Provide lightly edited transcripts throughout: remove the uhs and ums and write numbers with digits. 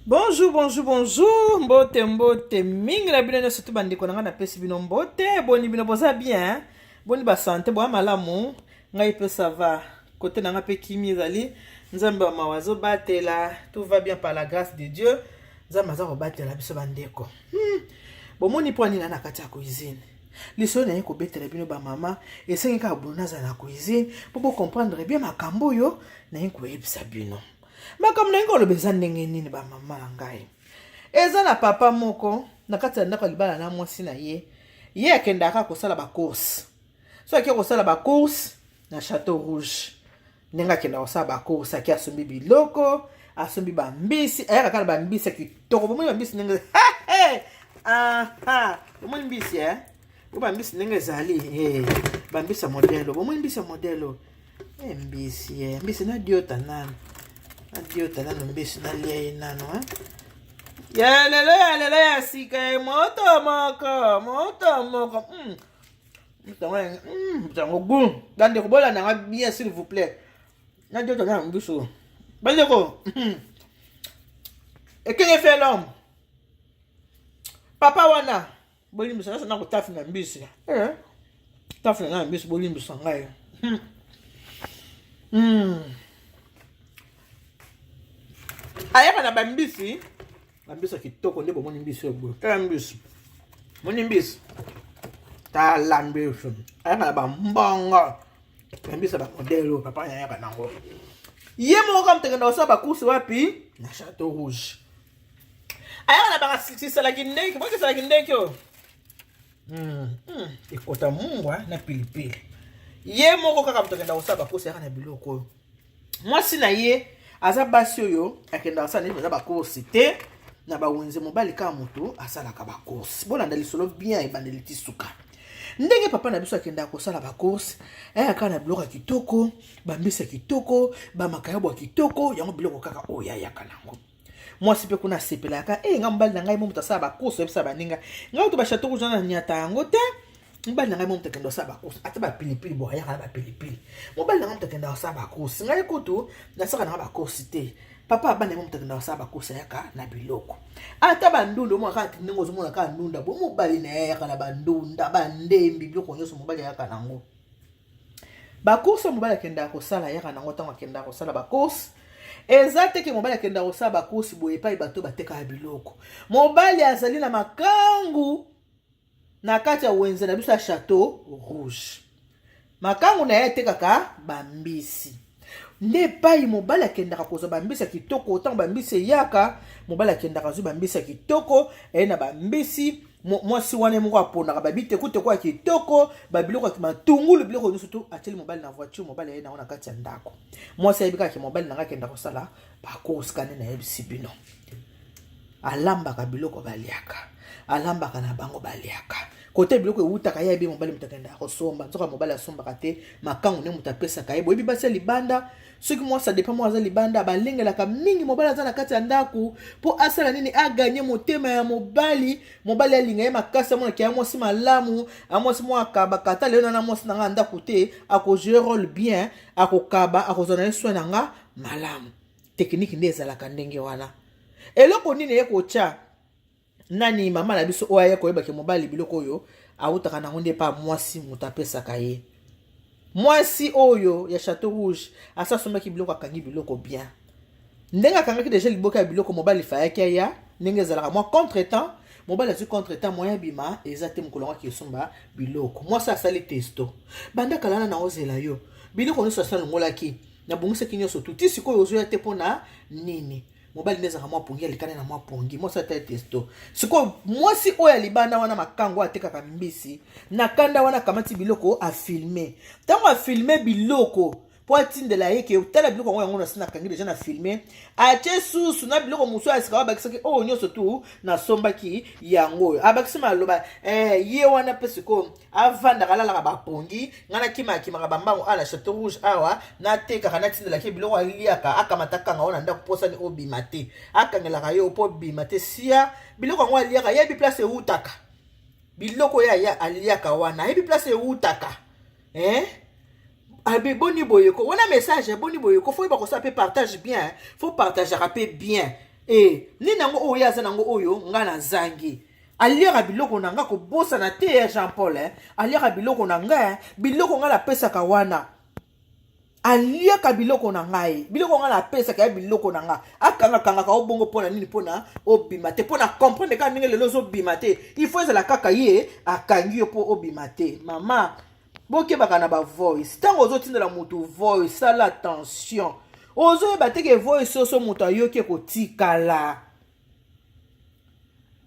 Bonjour, bonjour, bonjour. Mbote, mbote. Mingi na bino surtout bandeko na pesi bino mbote. Boni bino boza bien. Boni ba santé, bo malamu. Ngai pe ça va. Côté na pe kimi ezali. Nzambe wa mawazo batela. Tout va bien par la grâce de Dieu. Nzambe za ko batela biso bandeko. Bo moni poani na kati ya cuisine. Liso na yeko betela bino ba mama. Esengi ka bonaza na cuisine. Pour comprendre bien makambo yo na yeko yebisa bino. Makambo na ngolo beza ndenge nini ba mama na ngai. Eza na papa moko na kati ya ndako libala na mwasi na ye. Ye akendaka kosala ba course. So akenda kosala ba course na Château Rouge. Nenga akenda kosala ba course aki asombi biloko, asombi ba mbisi, ayaka kala ba mbisi kitoko. Bomoni ba mbisi ndenge bomoni mbisi ba mbisi ndenge ezali ba mbisi ya modelo. Bomoni mbisi ya modelo. Mbisi na diota nana. Adio tanano mbisi na lia nano ya lelo ya sika moto moko mtango gu dande ko bola na bien s'il vous plaît na dio tanano mbisi baleko et qu'est-ce fait l'homme papa wana boli mbisi na ko tafi na mbisi tafi na mbisi boli mbisi ngai ayaka na bambisi bambisa kitoko nde bomoni mbisi obo tala mbisi moni mbisi tala mbisi ayaka na bambongo bambisa ba modelo papa ayaka nango ye moko mtekenda osaba bakusi wapi na Château Rouge ayaka na bakasisala kindeki boke sala kindeki o ekota mungwa na pilipili ye moko kaka mtekenda osaba bakusi ayaka na biloko mwasi na ye aza basi oyo akenda asala nini ba course te na ba wenze mobali ka moto asala ka ba course bolanda lisolo bien ebandeli tisuka ndenge papa na biso akenda kosala ba course aka na biloko kitoko ba mbisa kitoko ba makayabo kitoko yango biloko kaka oya yaka nango mwasi pe kuna sepelaka nga mobali na ngai mo mutasala ba course ebisa baninga ngai to ba Château Rouge na nyata yango te mobali na ngai mo mutakenda osala ba course ata ba pilipili bo yaka na ba pilipili mobali na ngai mutakenda osala ba course ngai kutu nasaka na ba course te papa abana mo mutakenda osala ba course yaka na biloko ata bandundo mo akati ndingo zo mona ka ndunda bo mobali na yaka na bandunda bandembi biloko nyonso mobali yaka nango ba course mobali akenda kosala yaka nango tango akenda kosala ba course ezate ke mobali akenda kosala ba course boye pa bato bateka biloko mobali azali na makangu na kati ya wenze na biso ya Château Rouge makangu na ye tekaka bambisi nde pai mobali akendaka kozwa bambisi ya kitoko otango bambisi yaka mobali akendaka zwa bambisi ya kitoko na bambisi mwasi wana moko apondaka babite kute kwa kitoko babiloko ya matungulu biloko nyonso tu ateli mobali na voiture mobali aye nango na kati ya ndako mwasi ayebi kaka mobali nanga akenda kosala bakourse kane na yebisi bino alambaka biloko baliaka alambaka na bango baliaka kote biloko eutaka ye bi mobali mutakenda kosomba nzoka mobali asombaka te makangu ne mutapesaka ye boyebi basi libanda soki mwasi adepa mwa aza libanda balengelaka mingi mobali aza na kati ya ndaku po asala nini aganye motema ya mobali alinga ye makasi amonaki ya mwasi malamu amwasi mwa akabaka ata lelo na mwasi nanga ndaku te akojue role bien akokaba akozwa na ye soin nanga malamu tekniki nde ezalaka ndenge wana eloko nini ye kotya nani mama na biso oya ye koyeba ke mobali biloko oyo awutaka nango nde pa mwasi mutapesaka ye mwasi oyo ya Château Rouge asasombaki biloko akangi biloko bien ndenge akangaki deja liboka ya biloko mobali fayaki ya ndenge ezalaka mwa contretemps mobali azwi contretemps moya bima eza te mokolo ngaki esomba biloko mwasi asali testo banda kalana na ozela yo biloko nyonso asala longolaki na bongisaki nyonso tuti sikoyo ozoya te mpona nini mobali ndezaka mwa pongi alikane na mwa pongi mwasi ata testo sikoyo mwasi oyo ya libanda wana makango atekaka mbisi na kanda wana kamati biloko afilme ntango afilme biloko po atindela ye ke tala biloko yango yango nasi nakangi deja na filme atie susu na biloko mosusu asika abakisaki oyo nyonso tu nasombaki yango oyo abakisi maloba ye wana mpe sikoyo avandaka alalaka bapongi ngai nakimaka bambango ala Château Rouge awa natekaka natindelaki biloko aliaka akamatakanga wana ndako posani obima te akangelaka yo po bima te sia biloko yango aliaka yebi place eutaka biloko ya aliaka wana yebi place eutaka Abi boni boyeko, wana message boni boyeko, faut pas que ça peut partage bien, faut partager rapide bien. ni nango oyo aza nango oyo nga na zangi aliaka biloko na nga kobosa na te Jean Paul aliaka biloko na nga biloko nga la pesa ka wana aliaka biloko na ngai biloko nga la pesa ka biloko na nga akanga kanga ka obongo pona nini pona obima te pona comprendre ka ndenge lelo zo bima te il faut ezala kaka ye akangi yo po obima te mama bokebaka na ba voice tango ozotindela mutu voice sala attention ozoyeba te ke voice oso mutu ayoki kotikala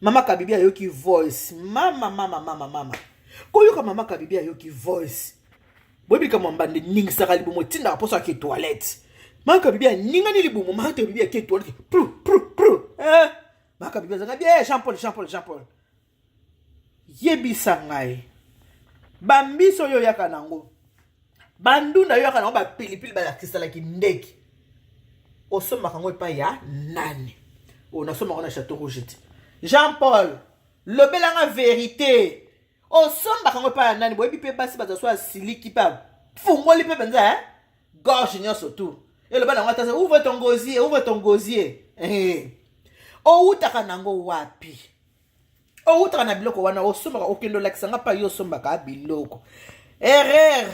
mama Kabibi ayoki voice mama koyoka mama Kabibi ayoki voice bobika mwambande ningisaka libumo tinda poso ake toilette mama Kabibi ningani libumo mama Kabibi ake toilette mama Kabibi zanga bien Jean Paul yebisa ngai bambiso yo yaka nango bandunda yo yaka nango ba pilipili ba kisala ki ndeki osomba kango epa ya nani onasomba kona Château Rouge Jean Paul lobelanga vérité osomba kango epa ya nani boyebi pe basi bazaswa siliki pa fungoli pe benza gorge nyonso tu eloba nango atasa ouvre ton gosier outaka nango wapi outaka na biloko wana osombaka okendo lakisanga pa yo osombaka biloko erreur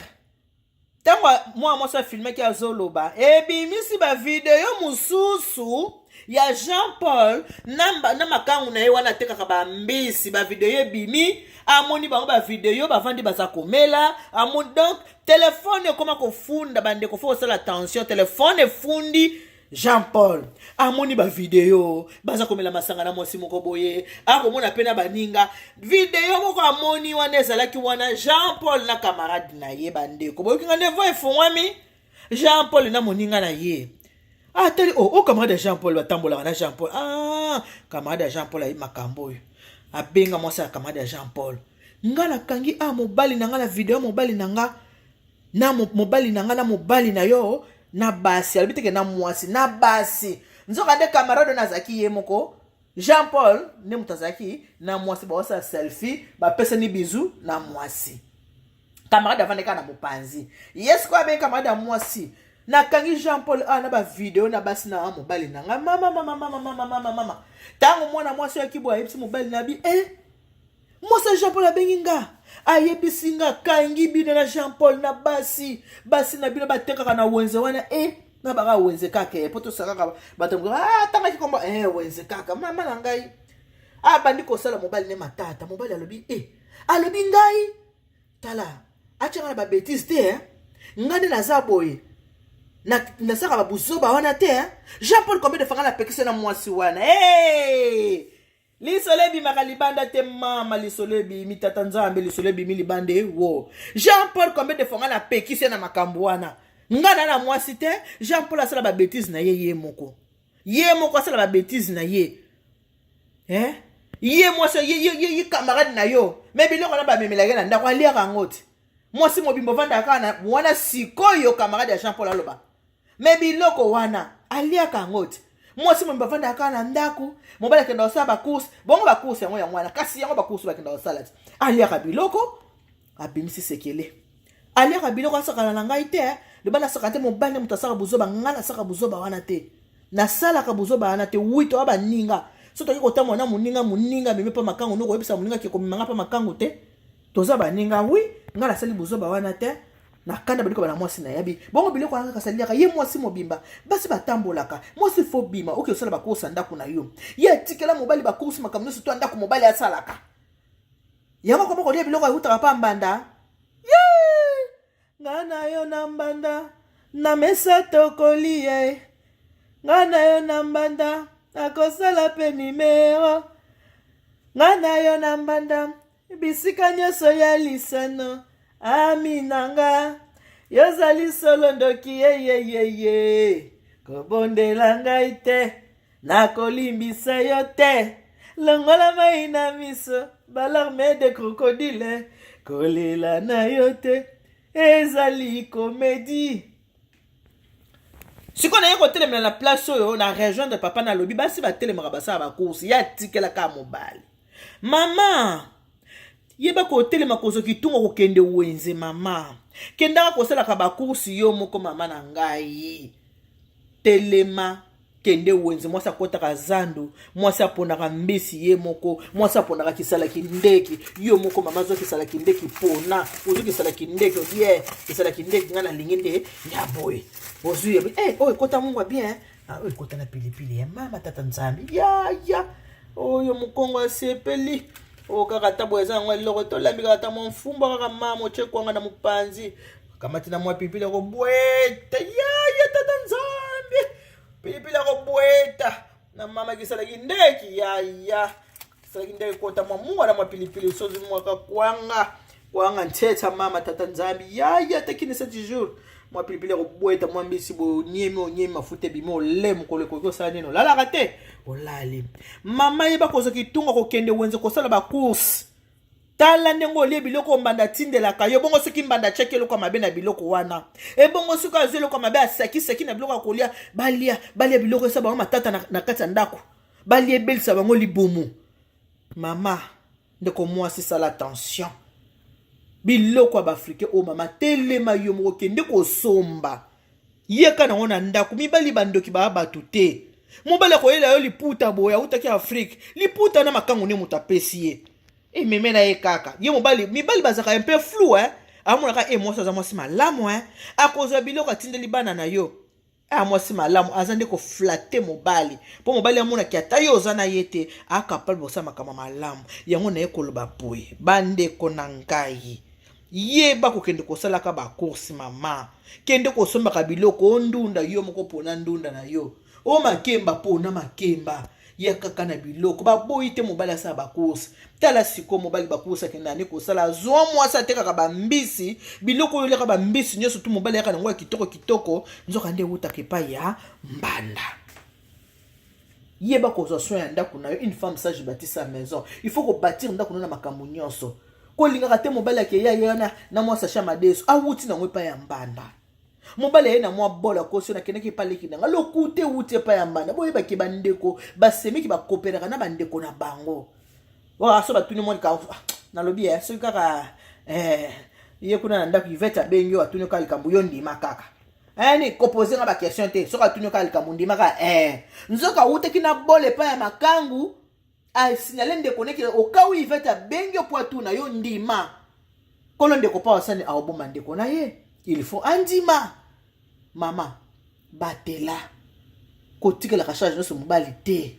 tango moi filmé ki azoloba ebimisi ba video mususu ya Jean Paul na makangu na ye wana tekaka ba mbisi ba video ebimi amoni bango ba video bavandi baza komela amoni donc téléphone ekoma kofunda bande ko faut sala attention téléphone efundi Jean Paul amoni ba video baza komela masanga na mosi moko boye akomona pena baninga video moko amoni wana ezalaki wana Jean Paul na camarade na ye bande ko boye kinga nevo efongwami Jean Paul na moninga na ye tali camarade Jean Paul batambola na Jean Paul camarade Jean Paul ayi makambo yo abenga mwasa ya camarade Jean Paul ngala kangi mobali na ngala video mobali na nga na mobali na nga na mobali na yo na basi alibiteke na mwasi na basi nzoka de camarade na zaki ye moko Jean Paul ne mutazaki na mwasi ba wasa selfie ba pesa ni bizu na mwasi camarade avandeka na mopanzi yes kwa ben camarade ya mwasi na kangi Jean Paul na ba video na basi na mobali na nga mama tango mwana mwasi ya kibwa yebisi mobali na bi Mosa Jean Paul abenginga ayebisinga kangi bino na Jean Paul na basi na bino batekaka na wenze wana na baka wenze kaka poto sakaka batongo tanga kikomba wenze kaka mama na ngai bandi ko sala mobali ne matata mobali alobi alobi ngai tala achanga na ba bêtise te ngane na zaboye na saka ba buzoba wana te Jean Paul combien de fois na pekise na mwasi wana lisolebi makalibanda te mama lisolebi mitata nzambe lisolebi milibande wo Jean Paul combien de fois na pekise na makambo wana ngana na mwasi te Jean Paul asala ba bêtise na ye moko asala ba bêtise na ye mwasi ye camarade na yo mais biloko na ba memelaka na ndako alia kangote mwasi mobimbo vanda kana wana sikoyo camarade ya Jean Paul aloba mais biloko wana alia kangote mwasi mobimbo vanda kana ndako mobala kenda osala ba course bongo ba course yango ya mwana kasi yango ba course ba kenda osala alia ka biloko abimisi sekele alia ka biloko asaka na ngai te le bana saka te mobala mutasaka buzoba ngana saka buzoba wana te na sala ka buzoba wana te wito aba ninga so toki kotama na muninga meme pa makango no ko yebisa muninga ke komanga pa makango te toza ba ninga wi ngala sali buzoba wana te na kanda baliko bana mwasi na yabi bongo biloko anga kasaliaka ye mwasi mobimba basi batambolaka mwasi fo bima oke osala bakosa ndako na yo ye tikela mobali bakosa makamno so to ndako mobali asalaka yango komoko lia biloko ayutaka pa mbanda ngana yo na mbanda na mesa tokoli ngana yo na mbanda akosala pe nimero ngana yo na mbanda bisika nyonso ya lisano aminanga yozali solo ndoki ye kobondela ngai te nakolimbisa yo te longola mai na miso balarme de crocodile kolela na yo te ezali comédie siko na ye kotelemela na place oyo na rejoindre papa na lobi basi batelemaka basala bakursi ya tikelaka mobali mama yeba kotelema kozoki tungo kokende wenze mama kendaka kosalaka bakursi yo moko mama na ngai telema kende wenze mwasi akotaka zandu mwasi aponaka mbisi ye moko mwasi aponaka kisala kindeki yo moko mama zo kisala kindeki pona ozo kisala kindeki odie kisala kindeki ngana linginde ya boy ozo ye oh kota mungu bien oh kota na pilipili ya mama tata nzambi ya oyo mukongo asepeli o kaka tabo eza ngwa loko to lambi kaka tamo mfumba kaka mama ochekwanga na mupanzi kamati na mwa pilipili ko bweta ya tata nzambi pilipili ko bweta na mama kisala kindeki ya kisala kindeki kota mwa mungu na mwa pilipili usozi mwaka kwanga nteta mama tata nzambi ya takini 7 jours mwa pilipili ko bweta mwa mbisi bo nyemi mafute bimo le mukole ko sala neno lala kate olali mama yeba kozo kitunga ko kende wenze ko sala ba course tala ndengo le biloko mbanda tindela kayo bongo soki mbanda chekelo kwa mabe na biloko wana e bongo soki azelo kwa mabe asaki na biloko kolia balia biloko esa bango matata na kati ya ndako balia belisa bango libumu mama ndeko mwasi sala attention biloko ba africain o mama telema yo moko kende ko somba yeka na ngona ndako mibali bandoki ba batute mobala ko yela yo liputa boya utaki Afrique liputa na makango ne mutapesi ye e memena ye kaka ye mibali bazaka un peu flou amona ka mwasi za mwasi malamu akoza biloko atindeli bana na yo mwasi malamu azande ko flatter mobali po mobali amona ki ata yo zana yete akapal bosama kama malamu yango na ye koloba boye bande konangai ye ba ko kende ko sala ka ba course mama kende ko somba ka biloko ndunda yo moko pona ndunda na yo o makemba pona makemba ya kaka na biloko ba boyite mobali sa ba course tala siko mobali ba course kenda ni ko sala zo mwasa teka ka ba mbisi biloko yo leka ba mbisi nyoso tu mobali yaka ngwa kitoko nzoka nde uta kepa ya mbanda ye ba ko zo soin ya ndako na yo une femme sage bâtit sa maison il faut ko bâtir ndako na makambo nyonso ko linga te mobali ya na mwasa chama deso awuti na ngwe pa ya mbanda mobali ye na mwa bola ko so na keneki paleki na lokute ute pa ya mbanda boye baki bandeko basemiki bakoperaka na bandeko na bango wa so batuni mo ka na lobi so kaka ye kuna na ndako iveta bengi watuni ka likambu yo ndima kaka ni koposer na ba question te so ka tuni ka likambu ndima ka nzoka ute kina bole pa ya makangu a signaler ndeko neki o ka wi iveta bengi po atuna yo ndima kono ndeko pa wasani a oboma ndeko na ye il faut andima mama batela kotika la kashage no so mobali te